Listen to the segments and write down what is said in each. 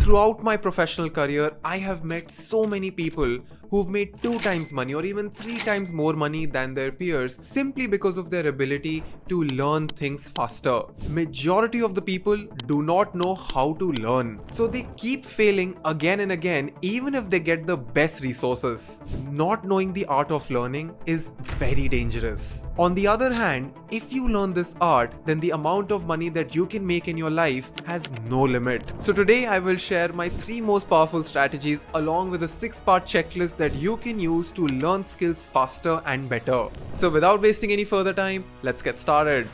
Throughout my professional career, I have met so many people who've made 2 times money or even 3 times more money than their peers simply because of their ability to learn things faster. Majority of the people do not know how to learn, so they keep failing again and again even if they get the best resources. Not knowing the art of learning is very dangerous. On the other hand, if you learn this art, then the amount of money that you can make in your life has no limit. So today I will share my 3 most powerful strategies along with a 6-part checklist that you can use to learn skills faster and better. So without wasting any further time, let's get started.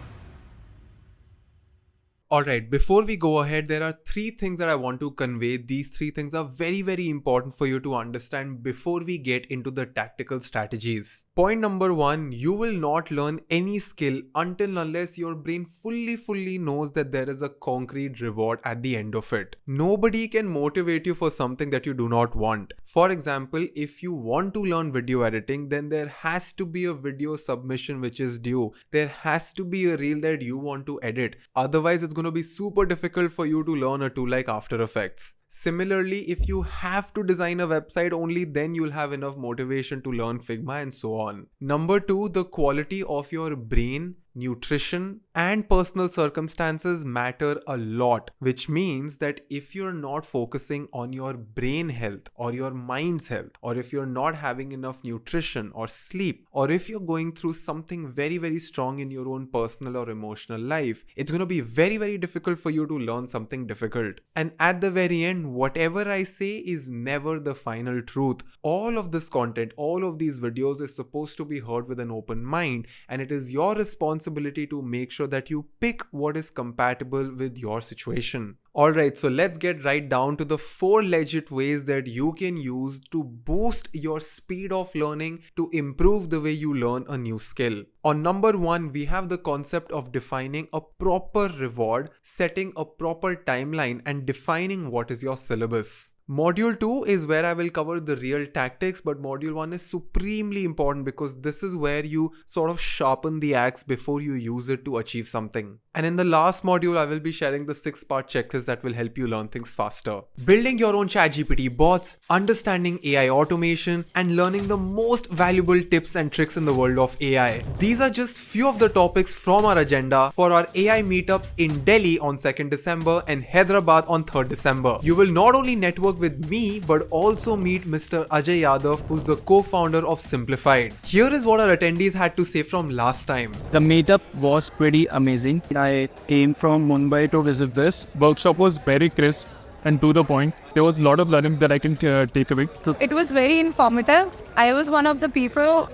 Alright, before we go ahead, there are 3 things that I want to convey. These 3 things are very important for you to understand before we get into the tactical strategies. Point number 1, you will not learn any skill until unless your brain fully knows that there is a concrete reward at the end of it. Nobody can motivate you for something that you do not want. For example, if you want to learn video editing, then there has to be a video submission which is due. There has to be a reel that you want to edit. Otherwise, it's going to be super difficult for you to learn a tool like After Effects. Similarly, if you have to design a website, only then you'll have enough motivation to learn Figma and so on. Number 2, the quality of your brain, nutrition, and personal circumstances matter a lot, which means that if you're not focusing on your brain health or your mind's health, or if you're not having enough nutrition or sleep, or if you're going through something very strong in your own personal or emotional life, it's going to be very difficult for you to learn something difficult. And at the very end, whatever I say is never the final truth. All of this content, all of these videos is supposed to be heard with an open mind, and it is your responsibility to make sure that you pick what is compatible with your situation. Alright, so let's get right down to the 4 legit ways that you can use to boost your speed of learning to improve the way you learn a new skill. On number 1, we have the concept of defining a proper reward, setting a proper timeline, and defining what is your syllabus. Module 2 is where I will cover the real tactics, but module 1 is supremely important because this is where you sort of sharpen the axe before you use it to achieve something. And in the last module, I will be sharing the 6-part checklist that will help you learn things faster. Building your own ChatGPT bots, understanding AI automation, and learning the most valuable tips and tricks in the world of AI. These are just few of the topics from our agenda for our AI meetups in Delhi on 2nd December and Hyderabad on 3rd December. You will not only network with me but also meet Mr. Ajay Yadav, who's the co-founder of Simplified. Here is what our attendees had to say from last time. The meetup was pretty amazing. I came from Mumbai to visit this. Workshop was very crisp and to the point. There was a lot of learning that I can take away. It was very informative. I was one of the people who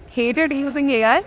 hated using AI,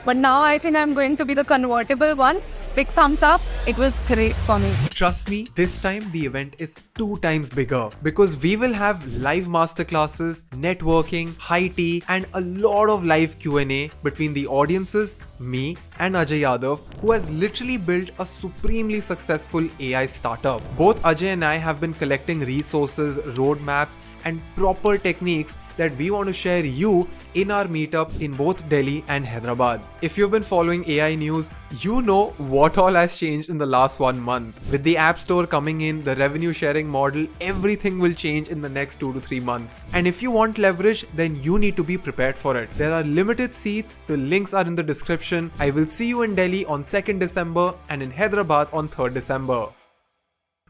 but now I think I'm going to be the convertible one. Big thumbs up. It was great for me. Trust me, this time the event is 2 times bigger because we will have live masterclasses, networking, high tea, and a lot of live Q&A between the audiences, me and Ajay Yadav, who has literally built a supremely successful AI startup. Both Ajay and I have been collecting resources, roadmaps, and proper techniques that we want to share you in our meetup in both Delhi and Hyderabad. If you've been following AI news, you know what all has changed in the last 1 month. With the App Store coming in, the revenue sharing model, everything will change in the next 2 to 3 months. And if you want leverage, then you need to be prepared for it. There are limited seats, the links are in the description. I will see you in Delhi on 2nd December and in Hyderabad on 3rd December.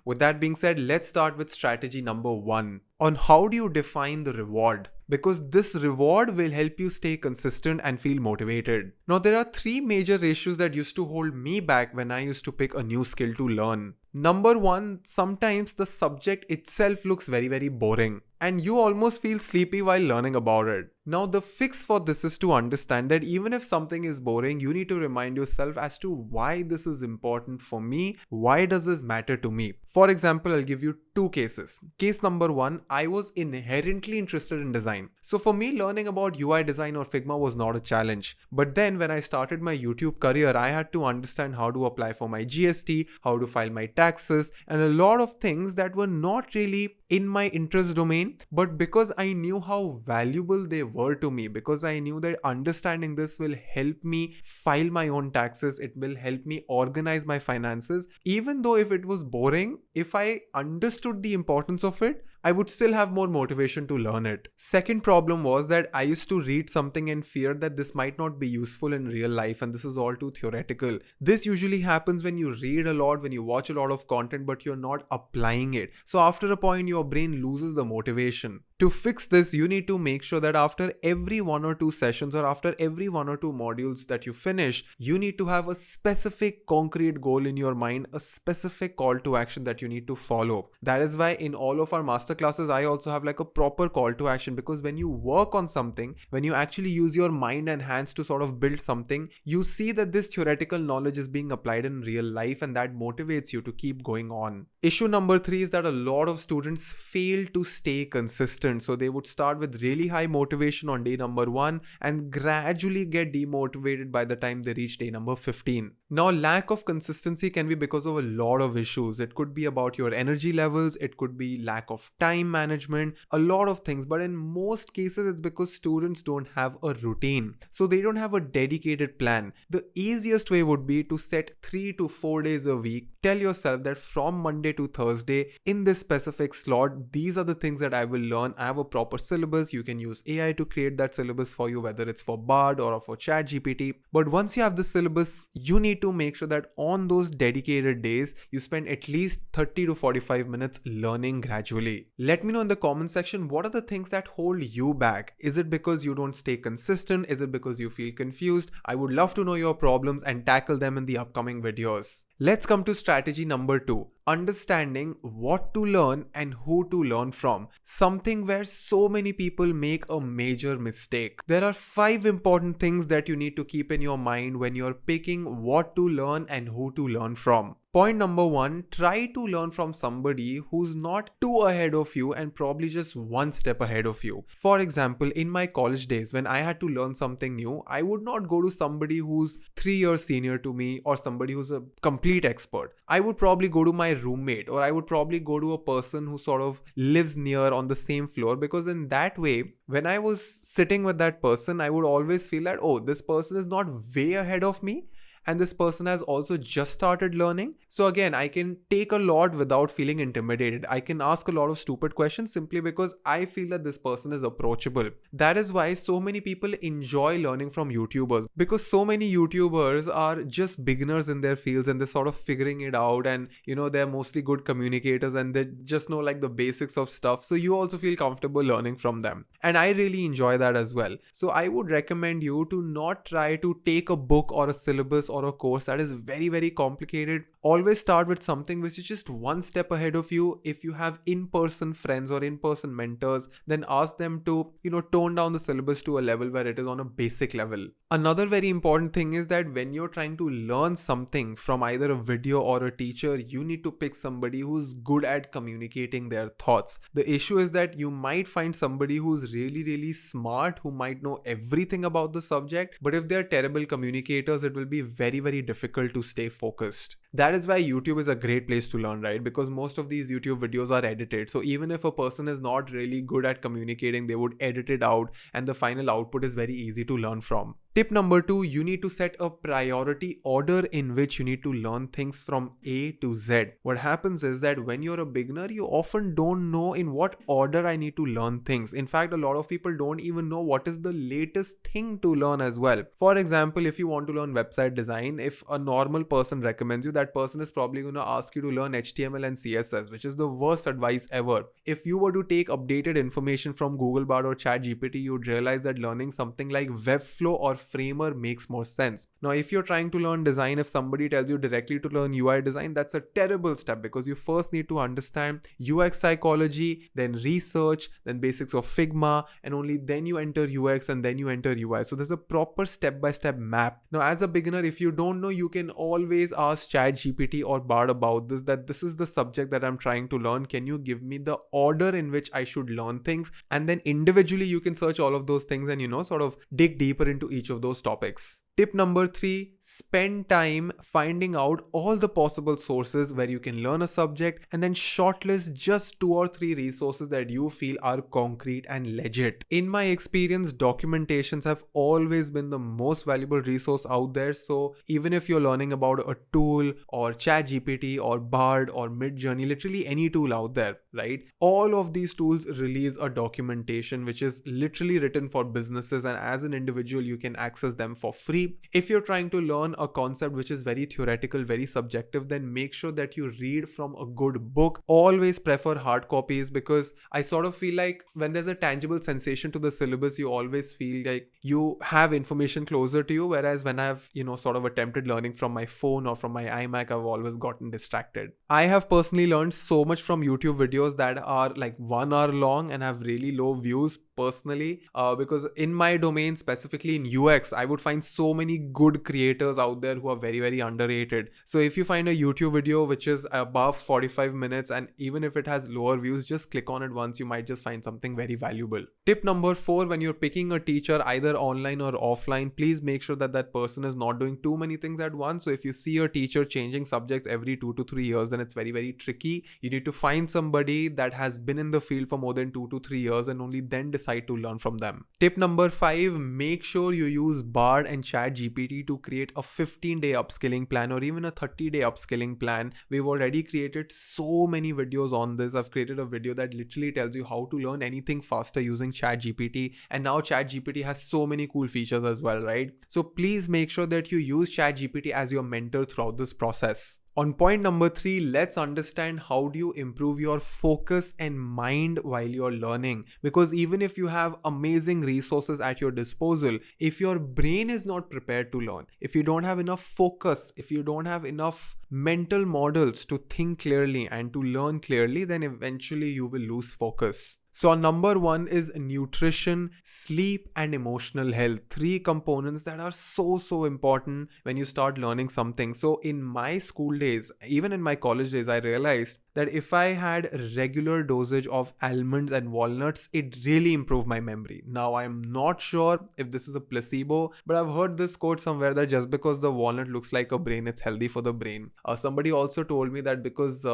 With that being said, let's start with strategy number 1 on how do you define the reward, because this reward will help you stay consistent and feel motivated. Now, there are 3 major issues that used to hold me back when I used to pick a new skill to learn. Number 1, sometimes the subject itself looks very boring and you almost feel sleepy while learning about it. Now, the fix for this is to understand that even if something is boring, you need to remind yourself as to why this is important for me. Why does this matter to me? For example, I'll give you 2 cases. Case number 1, I was inherently interested in design. So for me, learning about UI design or Figma was not a challenge. But then when I started my YouTube career, I had to understand how to apply for my GST, how to file my taxes, and a lot of things that were not really in my interest domain brain, but because I knew how valuable they were to me, because I knew that understanding this will help me file my own taxes, it will help me organize my finances. Even though if it was boring, if I understood the importance of it, I would still have more motivation to learn it. Second problem was that I used to read something and fear that this might not be useful in real life and this is all too theoretical. This usually happens when you read a lot, when you watch a lot of content, but you're not applying it. So after a point, your brain loses the motivation. To fix this, you need to make sure that after every 1 or 2 sessions or after every 1 or 2 modules that you finish, you need to have a specific concrete goal in your mind, a specific call to action that you need to follow. That is why in all of our masterclasses, I also have like a proper call to action, because when you work on something, when you actually use your mind and hands to sort of build something, you see that this theoretical knowledge is being applied in real life, and that motivates you to keep going on. Issue number 3 is that a lot of students fail to stay consistent. So they would start with really high motivation on day number 1 and gradually get demotivated by the time they reach day number 15. Now, lack of consistency can be because of a lot of issues. It could be about your energy levels, it could be lack of time management, a lot of things. But in most cases, it's because students don't have a routine. So they don't have a dedicated plan. The easiest way would be to set 3 to 4 days a week. Tell yourself that from Monday to Thursday, in this specific slot, these are the things that I will learn. I have a proper syllabus. You can use AI to create that syllabus for you, whether it's for Bard or for ChatGPT. But once you have the syllabus, you need to make sure that on those dedicated days, you spend at least 30 to 45 minutes learning gradually. Let me know in the comment section, what are the things that hold you back? Is it because you don't stay consistent? Is it because you feel confused? I would love to know your problems and tackle them in the upcoming videos. Let's come to strategy number 2. Understanding what to learn and who to learn from. Something where so many people make a major mistake. There are 5 important things that you need to keep in your mind when you're picking what to learn and who to learn from. Point number 1, try to learn from somebody who's not too ahead of you and probably just one step ahead of you. For example, in my college days, when I had to learn something new, I would not go to somebody who's 3 years senior to me or somebody who's a complete expert. I would probably go to my roommate, or I would probably go to a person who sort of lives near on the same floor, because in that way, when I was sitting with that person, I would always feel that, oh, this person is not way ahead of me. And this person has also just started learning. So again, I can take a lot without feeling intimidated. I can ask a lot of stupid questions simply because I feel that this person is approachable. That is why so many people enjoy learning from YouTubers, because so many YouTubers are just beginners in their fields and they're sort of figuring it out, and they're mostly good communicators and they just know like the basics of stuff. So you also feel comfortable learning from them. And I really enjoy that as well. So I would recommend you to not try to take a book or a syllabus or a course that is very, very complicated. Always start with something which is just one step ahead of you. If you have in-person friends or in-person mentors, then ask them to, tone down the syllabus to a level where it is on a basic level. Another very important thing is that when you're trying to learn something from either a video or a teacher, you need to pick somebody who's good at communicating their thoughts. The issue is that you might find somebody who's really, really smart, who might know everything about the subject, but if they're terrible communicators, it will be very, very difficult to stay focused. That is why YouTube is a great place to learn, right? Because most of these YouTube videos are edited. So even if a person is not really good at communicating, they would edit it out and the final output is very easy to learn from. Tip number 2, you need to set a priority order in which you need to learn things from A to Z. What happens is that when you're a beginner, you often don't know in what order I need to learn things. In fact, a lot of people don't even know what is the latest thing to learn as well. For example, if you want to learn website design, if a normal person recommends you, that person is probably going to ask you to learn HTML and CSS, which is the worst advice ever. If you were to take updated information from Google Bard or ChatGPT, you'd realize that learning something like Webflow or Framer makes more sense. Now, if you're trying to learn design, if somebody tells you directly to learn UI design, that's a terrible step, because you first need to understand UX psychology, then research, then basics of Figma, and only then you enter UX and then you enter UI. So there's a proper step-by-step map. Now, as a beginner, if you don't know, you can always ask ChatGPT or Bard about this, that this is the subject that I'm trying to learn. Can you give me the order in which I should learn things? And then individually you can search all of those things and sort of dig deeper into each of those topics. Tip number 3, spend time finding out all the possible sources where you can learn a subject and then shortlist just 2 or 3 resources that you feel are concrete and legit. In my experience, documentations have always been the most valuable resource out there. So even if you're learning about a tool or ChatGPT or Bard or Midjourney, literally any tool out there, right? All of these tools release a documentation which is literally written for businesses, and as an individual you can access them for free. If you're trying to learn a concept which is very theoretical, very subjective, then make sure that you read from a good book. Always prefer hard copies, because I sort of feel like when there's a tangible sensation to the syllabus, you always feel like you have information closer to you, whereas when I've sort of attempted learning from my phone or from my iMac, I've always gotten distracted. I have personally learned so much from YouTube videos that are like 1 hour long and have really low views personally, because in my domain, specifically in UX, I would find so many good creators out there who are very, very underrated. So if you find a YouTube video which is above 45 minutes, and even if it has lower views, just click on it once. You might just find something very valuable. Tip number 4, when you're picking a teacher either online or offline, please make sure that that person is not doing too many things at once. So if you see a teacher changing subjects every 2 to 3 years, then it's very, very tricky. You need to find somebody that has been in the field for more than 2 to 3 years and only then decide to learn from them. Tip number 5, make sure you use Bard and ChatGPT to create a 15-day upskilling plan or even a 30-day upskilling plan. We've already created so many videos on this. I've created a video that literally tells you how to learn anything faster using ChatGPT, and now ChatGPT has so many cool features as well, right? So please make sure that you use ChatGPT as your mentor throughout this process. On point number 3, let's understand how do you improve your focus and mind while you're learning. Because even if you have amazing resources at your disposal, if your brain is not prepared to learn, if you don't have enough focus, if you don't have enough mental models to think clearly and to learn clearly, then eventually you will lose focus. So our number 1 is nutrition, sleep, and emotional health. 3 components that are so important when you start learning something. So in my school days, even in my college days, I realized that if I had regular dosage of almonds and walnuts, it really improved my memory. Now I'm not sure if this is a placebo, but I've heard this quote somewhere that just because the walnut looks like a brain, it's healthy for the brain. Somebody also told me that because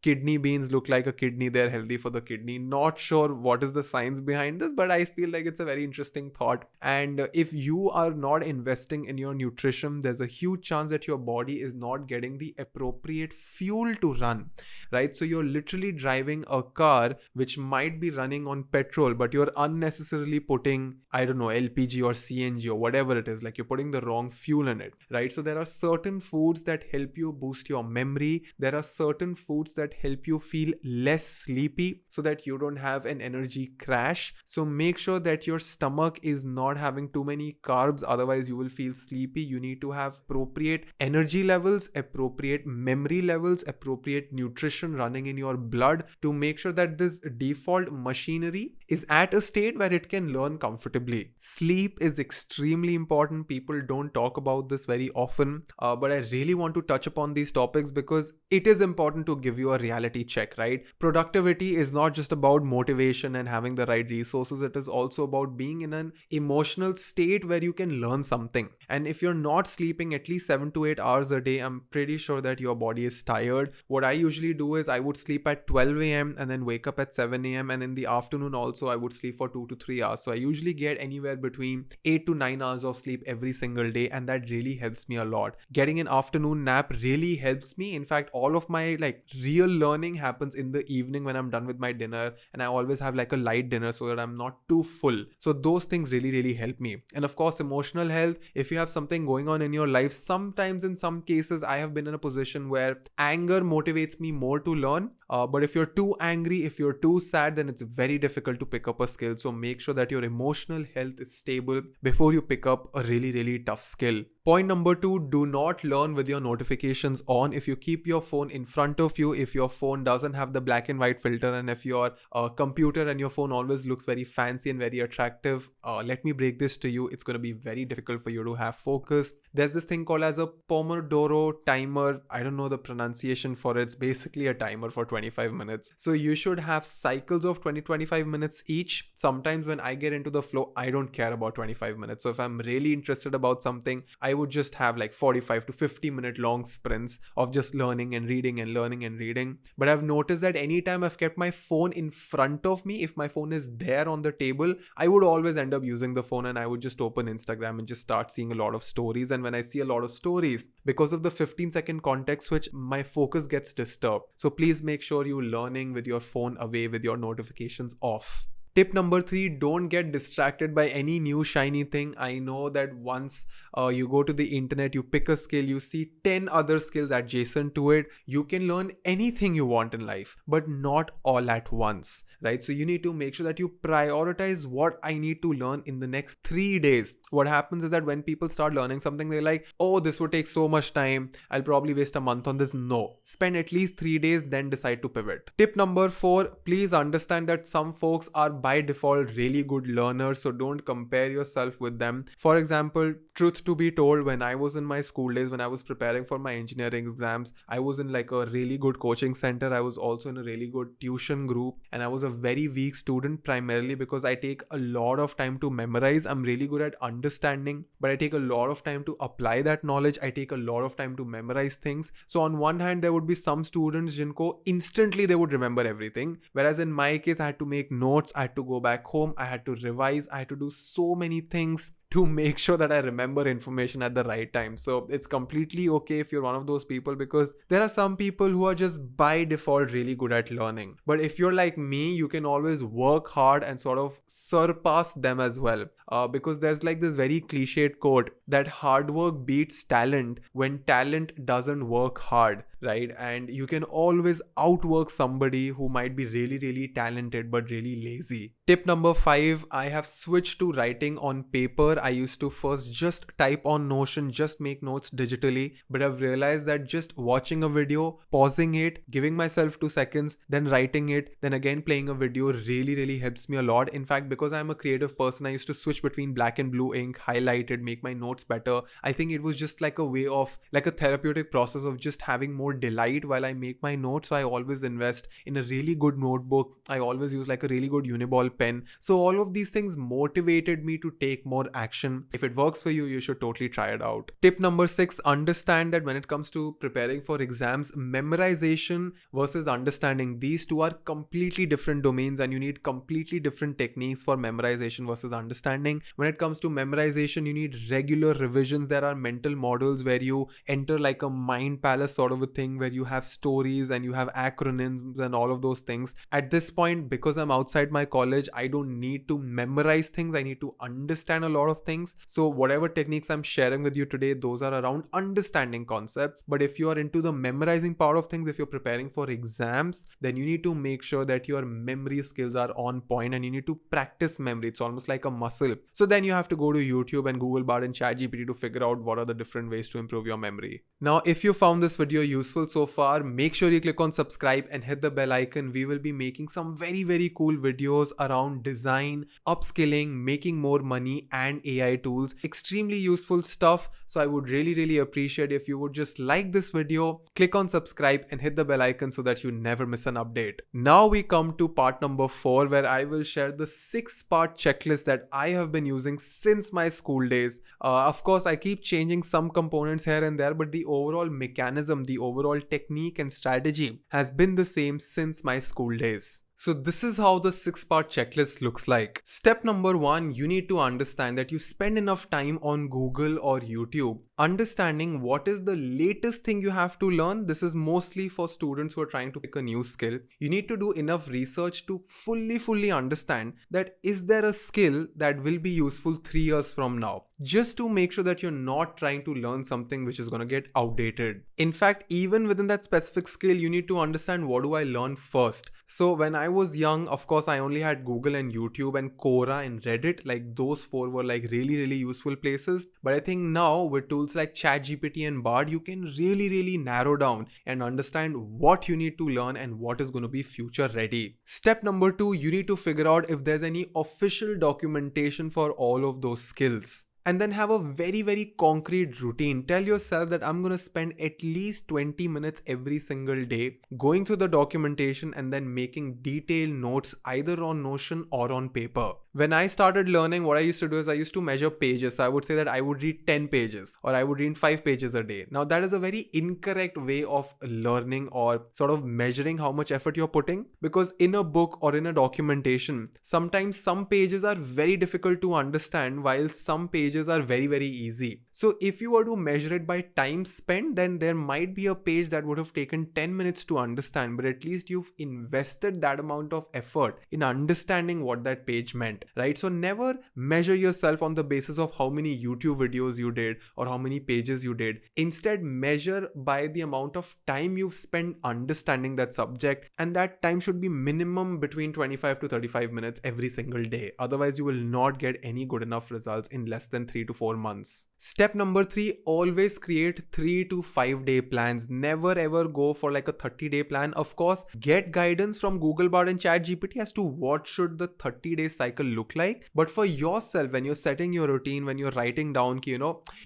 kidney beans look like a kidney, they're healthy for the kidney. Not sure what is the science behind this, but I feel like it's a very interesting thought. And if you are not investing in your nutrition, there's a huge chance that your body is not getting the appropriate fuel to run, right? So you're literally driving a car which might be running on petrol, but you're unnecessarily putting, I don't know, LPG or CNG or whatever it is, like you're putting the wrong fuel in it, right? So there are certain foods that help you boost your memory. There are certain foods that help you feel less sleepy so that you don't have an energy crash. So make sure that your stomach is not having too many carbs, otherwise you will feel sleepy. You need to have appropriate energy levels, appropriate memory levels, appropriate nutrition running in your blood to make sure that this default machinery is at a state where it can learn comfortably. Sleep is extremely important. People don't talk about this very often, but I really want to touch upon these topics because it is important to give you a reality check, right? Productivity is not just about motivation and having the right resources. It is also about being in an emotional state where you can learn something. And if you're not sleeping at least 7 to 8 hours a day, I'm pretty sure that your body is tired. What I usually do is I would sleep at 12 a.m. and then wake up at 7 a.m. and in the afternoon also I would sleep for 2 to 3 hours. So I usually get anywhere between 8 to 9 hours of sleep every single day, and that really helps me a lot. Getting an afternoon nap really helps me. In fact, all of my real learning happens in the evening when I'm done with my dinner, and I always have a light dinner so that I'm not too full. So those things really help me. And of course, emotional health. If you have something going on in your life, sometimes in some cases I have been in a position where anger motivates me more to learn, but if you're too angry, if you're too sad, then it's very difficult to pick up a skill. So make sure that your emotional health is stable before you pick up a really tough skill. Point number 2, do not learn with your notifications on. If you keep your phone in front of you, if your phone doesn't have the black and white filter, and if your computer and your phone always looks very fancy and very attractive, let me break this to you, it's going to be very difficult for you to have focus. There's this thing called as a Pomodoro timer. I don't know the pronunciation for it. It's basically a timer for 25 minutes. So you should have cycles of 20-25 minutes each. Sometimes when I get into the flow, I don't care about 25 minutes. So if I'm really interested about something, I would just have like 45 to 50 minute long sprints of just learning and reading and learning and reading. But I've noticed that anytime I've kept my phone in front of me, if my phone is there on the table, I would always end up using the phone and I would just open Instagram and just start seeing a lot of stories. And when I see a lot of stories, because of the 15-second context switch, my focus gets disturbed. So please make sure you're learning with your phone away, with your notifications off. Tip number 3, don't get distracted by any new shiny thing. I know that once you go to the internet, you pick a skill, you see 10 other skills adjacent to it. You can learn anything you want in life, but not all at once, right? So you need to make sure that you prioritize what I need to learn in the next 3 days. What happens is that when people start learning something, they're like, oh, this would take so much time. I'll probably waste a month on this. No, spend at least 3 days, then decide to pivot. Tip number 4, please understand that some folks are by default really good learners, so don't compare yourself with them. For example, truth to be told, when I was in my school days, when I was preparing for my engineering exams, I was in like a really good coaching center. I was also in a really good tuition group, and I was a very weak student primarily because I take a lot of time to memorize. I'm really good at understanding, but I take a lot of time to apply that knowledge. I take a lot of time to memorize things. So on one hand, there would be some students jinko instantly they would remember everything, whereas in my case, I had to make notes, I had to go back home, I had to revise, I had to do so many things to make sure that I remember information at the right time. So it's completely okay if you're one of those people, because there are some people who are just by default really good at learning. But if you're like me, you can always work hard and sort of surpass them as well. Because there's like this very cliched quote that hard work beats talent when talent doesn't work hard, right? And you can always outwork somebody who might be really, really talented but really lazy. Tip number 5, I have switched to writing on paper. I used to first just type on Notion, just make notes digitally, but I've realized that just watching a video, pausing it, giving myself 2 seconds, then writing it, then again playing a video really, really helps me a lot. In fact, because I'm a creative person, I used to switch between black and blue ink, highlight it, make my notes better. I think it was just like a way of, like a therapeutic process of just having more delight while I make my notes. So I always invest in a really good notebook. I always use like a really good Uniball pen. So all of these things motivated me to take more action. If it works for you, you should totally try it out. Tip number 6, understand that when it comes to preparing for exams, memorization versus understanding, these two are completely different domains, and you need completely different techniques for memorization versus understanding. When it comes to memorization, you need regular revisions. There are mental models where you enter like a mind palace sort of a thing, where you have stories and you have acronyms and all of those things. At this point, because I'm outside my college, I don't need to memorize things. I need to understand a lot of things. So whatever techniques I'm sharing with you today, those are around understanding concepts. But if you are into the memorizing part of things, if you're preparing for exams, then you need to make sure that your memory skills are on point, and you need to practice memory. It's almost like a muscle. So then you have to go to YouTube and Google Bard and ChatGPT to figure out what are the different ways to improve your memory. Now, if you found this video useful so far, make sure you click on subscribe and hit the bell icon. We will be making some very, very cool videos around design, upskilling, making more money, and AI tools. Extremely useful stuff. So I would really, really appreciate if you would just like this video, click on subscribe and hit the bell icon so that you never miss an update. Now we come to part number 4, where I will share the 6-part checklist that I have been using since my school days. Of course, I keep changing some components here and there, but the overall mechanism, the overall technique and strategy has been the same since my school days. So this is how the 6-part checklist looks like. Step number 1, you need to understand that you spend enough time on Google or YouTube understanding what is the latest thing you have to learn. This is mostly for students who are trying to pick a new skill. You need to do enough research to fully understand that is there a skill that will be useful 3 years from now, just to make sure that you're not trying to learn something which is going to get outdated. In fact, even within that specific skill, you need to understand what do I learn first. So when I was young, of course, I only had Google and YouTube and Quora and Reddit. Like those 4 were like really, really useful places. But I think now with tools like ChatGPT and Bard, you can really, really narrow down and understand what you need to learn and what is going to be future ready. Step number 2, you need to figure out if there's any official documentation for all of those skills. And then have a very, very concrete routine. Tell yourself that I'm going to spend at least 20 minutes every single day going through the documentation and then making detailed notes either on Notion or on paper. When I started learning, what I used to do is I used to measure pages. So I would say that I would read 10 pages or I would read 5 pages a day. Now that is a very incorrect way of learning or sort of measuring how much effort you're putting, because in a book or in a documentation, sometimes some pages are very difficult to understand while some pages are very, very easy. So if you were to measure it by time spent, then there might be a page that would have taken 10 minutes to understand, but at least you've invested that amount of effort in understanding what that page meant, right? So never measure yourself on the basis of how many YouTube videos you did or how many pages you did. Instead, measure by the amount of time you've spent understanding that subject, and that time should be minimum between 25 to 35 minutes every single day. Otherwise, you will not get any good enough results in less than 3 to 4 months. Step number 3, always create 3 to 5 day plans. Never ever go for like a 30-day plan. Of course, get guidance from Google Bard and ChatGPT as to what should the 30-day cycle look like. But for yourself, when you're setting your routine, when you're writing down ki,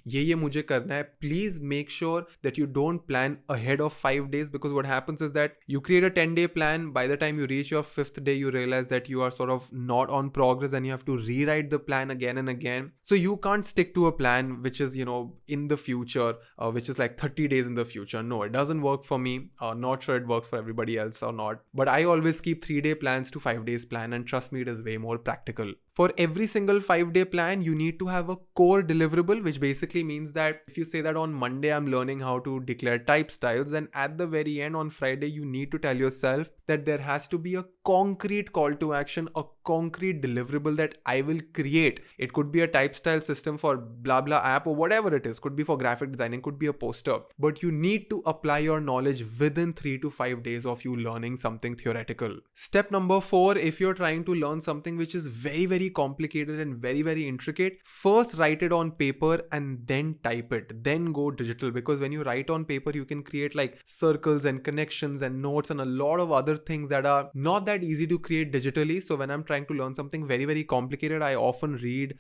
ye mujhe karna hai, please make sure that you don't plan ahead of 5 days, because what happens is that you create a 10-day plan. By the time you reach your 5th day, you realize that you are sort of not on progress and you have to rewrite the plan again and again. So you can't stick to a plan which is, in the future, which is like 30 days in the future. No, it doesn't work for me. Not sure it works for everybody else or not. But I always keep 3-day plans to 5 days plan, and trust me, it is way more practical. For every single 5-day plan, you need to have a core deliverable, which basically means that if you say that on Monday, I'm learning how to declare type styles, then at the very end on Friday, you need to tell yourself that there has to be a concrete call to action, a concrete deliverable that I will create. It could be a type style system for blah blah app or whatever it is. Could be for graphic designing, could be a poster. But you need to apply your knowledge within 3 to 5 days of you learning something theoretical. Step number 4, if you're trying to learn something which is very, very complicated and very, very intricate, first write it on paper and then type it, then go digital. Because when you write on paper, you can create like circles and connections and notes and a lot of other things that are not that easy to create digitally. So when I'm trying to learn something very, very complicated, I often read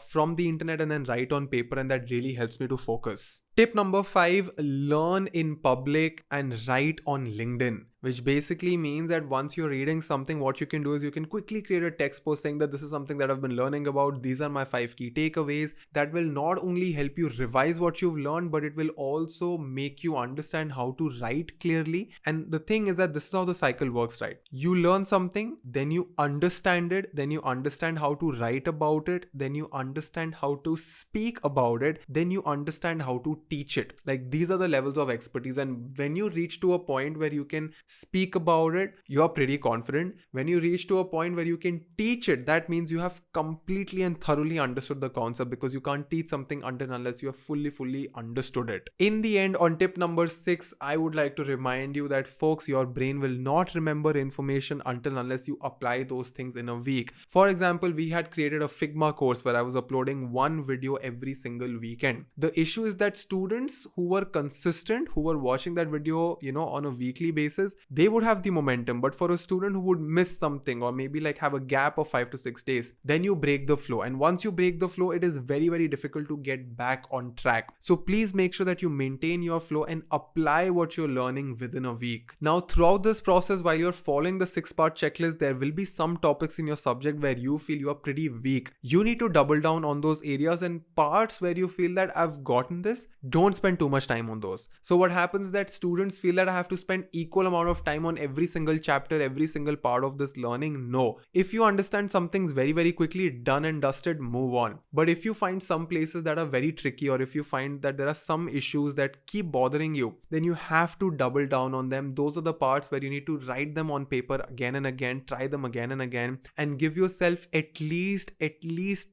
from the internet and then write on paper, and that really helps me to focus. Tip number 5, learn in public and write on LinkedIn, which basically means that once you're reading something, what you can do is you can quickly create a text post saying that this is something that I've been learning about. These are my 5 key takeaways. That will not only help you revise what you've learned, but it will also make you understand how to write clearly. And the thing is that this is how the cycle works, right? You learn something, then you understand it, then you understand how to write about it, then you understand how to speak about it, then you understand how to teach it. Like, these are the levels of expertise, and when you reach to a point where you can speak about it, you're pretty confident. When you reach to a point where you can teach it, that means you have completely and thoroughly understood the concept, because you can't teach something until unless you have fully understood it. In the end, on tip number 6, I would like to remind you that, folks, your brain will not remember information until unless you apply those things in a week. For example, we had created a Figma course where I was uploading one video every single weekend. The issue is that students who were consistent, who were watching that video, on a weekly basis, they would have the momentum. But for a student who would miss something or maybe like have a gap of 5 to 6 days, then you break the flow. And once you break the flow, it is very, very difficult to get back on track. So please make sure that you maintain your flow and apply what you're learning within a week. Now, throughout this process, while you're following the 6-part checklist, there will be some topics in your subject where you feel you are pretty weak. You need to double down on those areas, and parts where you feel that I've gotten this, don't spend too much time on those. So what happens is that students feel that I have to spend equal amount of time on every single chapter, every single part of this learning. No. If you understand some things very, very quickly, done and dusted, move on. But if you find some places that are very tricky, or if you find that there are some issues that keep bothering you, then you have to double down on them. Those are the parts where you need to write them on paper again and again, try them again and again, and give yourself at least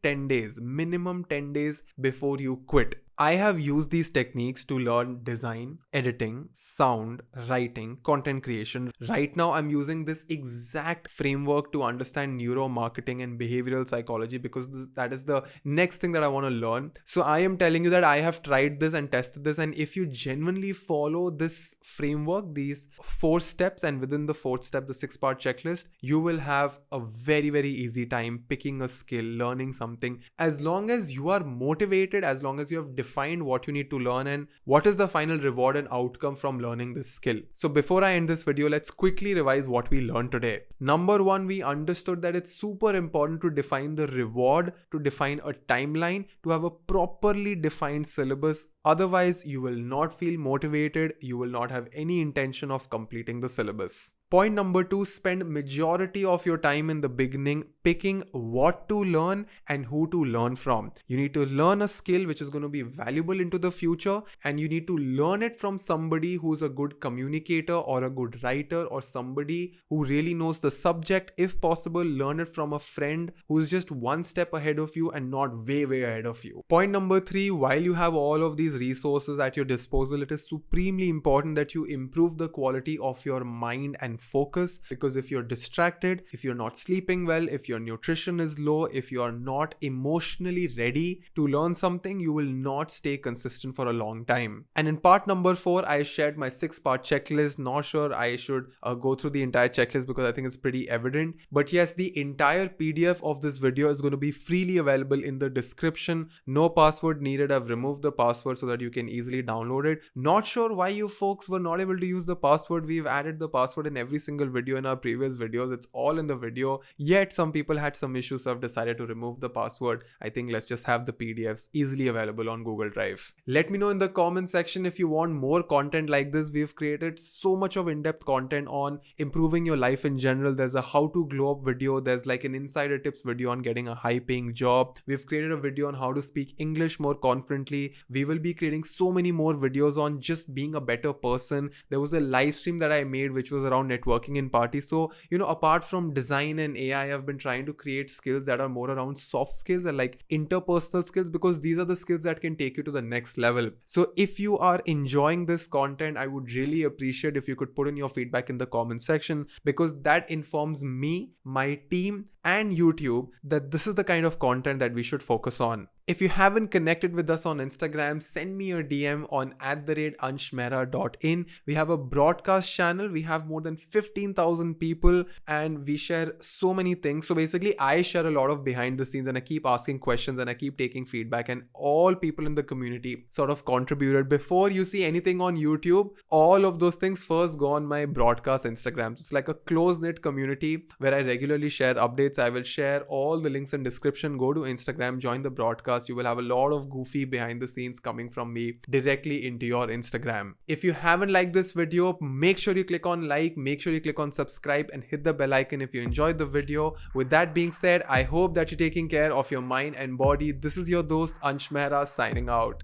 10 days, minimum 10 days before you quit. I have used these techniques to learn design, editing, sound, writing, content creation. Right now, I'm using this exact framework to understand neuromarketing and behavioral psychology because that is the next thing that I want to learn. So I am telling you that I have tried this and tested this, and if you genuinely follow this framework, these 4 steps, and within the 4th step, the 6-part checklist, you will have a very, very easy time picking a skill, learning something. As long as you are motivated, as long as you have defined what you need to learn and what is the final reward and outcome from learning this skill. So before I end this video, let's quickly revise what we learned today. Number 1, we understood that it's super important to define the reward, to define a timeline, to have a properly defined syllabus. Otherwise, you will not feel motivated. You will not have any intention of completing the syllabus. Point number 2, spend majority of your time in the beginning picking what to learn and who to learn from. You need to learn a skill which is going to be valuable into the future, and you need to learn it from somebody who's a good communicator or a good writer or somebody who really knows the subject. If possible, learn it from a friend who's just one step ahead of you and not way ahead of you. Point number 3, while you have all of these resources at your disposal, it is supremely important that you improve the quality of your mind and focus, because if you're distracted, if you're not sleeping well, if your nutrition is low, if you are not emotionally ready to learn something, you will not stay consistent for a long time. And in part number 4, I shared my 6-part checklist. Not sure I should go through the entire checklist because I think it's pretty evident, but yes, the entire PDF of this video is going to be freely available in the description. No password needed. I've removed the password so that you can easily download it. Not sure why you folks were not able to use the password. We've added the password in every single video in our previous videos. It's all in the video, yet some people had some issues, so I've decided to remove the password. I think let's just have the PDFs easily available on Google Drive. Let me know in the comment section if you want more content like this. We've created so much of in-depth content on improving your life in general. There's a how to glow up video, there's like an insider tips video on getting a high paying job. We've created a video on how to speak English more confidently. We will be creating so many more videos on just being a better person. There was a live stream that I made which was around networking in parties. So, apart from design and AI, I've been trying to create skills that are more around soft skills and like interpersonal skills, because these are the skills that can take you to the next level. So if you are enjoying this content, I would really appreciate if you could put in your feedback in the comment section, because that informs me, my team, and YouTube that this is the kind of content that we should focus on. If you haven't connected with us on Instagram, send me a DM on @anshmehra.in. We have a broadcast channel. We have more than 15,000 people and we share so many things. So basically, I share a lot of behind the scenes and I keep asking questions and I keep taking feedback, and all people in the community sort of contributed. Before you see anything on YouTube, all of those things first go on my broadcast Instagram. It's like a close-knit community where I regularly share updates. I will share all the links in description. Go to Instagram, join the broadcast. You will have a lot of goofy behind the scenes coming from me directly into your Instagram. If you haven't liked this video, make sure you click on like, make sure you click on subscribe and hit the bell icon if you enjoyed the video. With that being said, I hope that you're taking care of your mind and body. This is your dost Ansh Mehra signing out.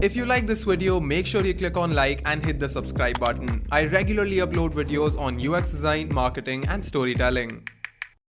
If you like this video, make sure you click on like and hit the subscribe button. I regularly upload videos on UX design, marketing, and storytelling.